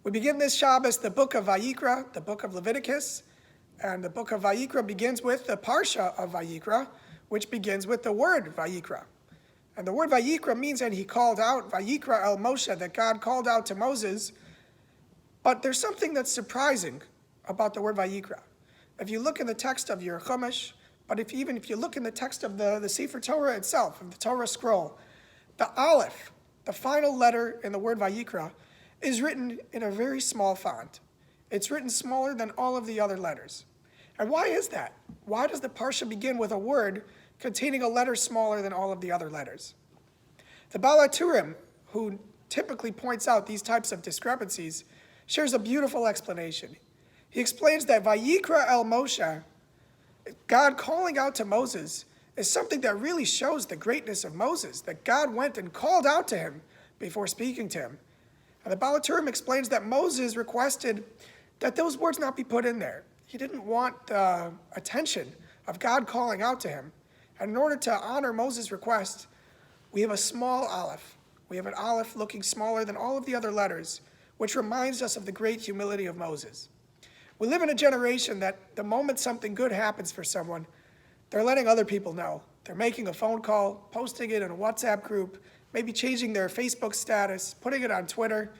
We begin this Shabbos, the book of Vayikra, the book of Leviticus, and the book of Vayikra begins with the Parsha of Vayikra, which begins with the word Vayikra. And the word Vayikra means that he called out, Vayikra el Moshe, that God called out to Moses. But there's something that's surprising about the word Vayikra. If you look in the text of your Chumash, but if you look in the text of the Sefer Torah itself, of the Torah scroll, the Aleph, the final letter in the word Vayikra, is written in a very small font. It's written smaller than all of the other letters. And why is that? Why does the Parsha begin with a word containing a letter smaller than all of the other letters? The Baal HaTurim, who typically points out these types of discrepancies, shares a beautiful explanation. He explains that Vayikra el Moshe, God calling out to Moses, is something that really shows the greatness of Moses, that God went and called out to him before speaking to him. And the Baal HaTurim explains that Moses requested that those words not be put in there. He didn't want the attention of God calling out to him. And in order to honor Moses' request, we have a small aleph. We have an aleph looking smaller than all of the other letters, which reminds us of the great humility of Moses. We live in a generation that the moment something good happens for someone, they're letting other people know. They're making a phone call, posting it in a WhatsApp group, maybe changing their Facebook status, putting it on Twitter.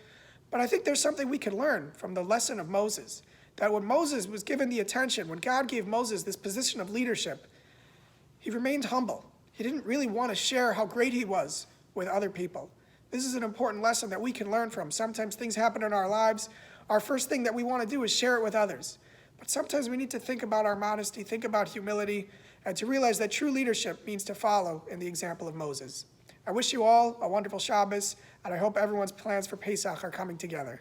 But I think there's something we can learn from the lesson of Moses, that when Moses was given the attention, when God gave Moses this position of leadership, he remained humble. He didn't really want to share how great he was with other people. This is an important lesson that we can learn from. Sometimes things happen in our lives. Our first thing that we want to do is share it with others. But sometimes we need to think about our modesty, think about humility, and to realize that true leadership means to follow in the example of Moses. I wish you all a wonderful Shabbos, and I hope everyone's plans for Pesach are coming together.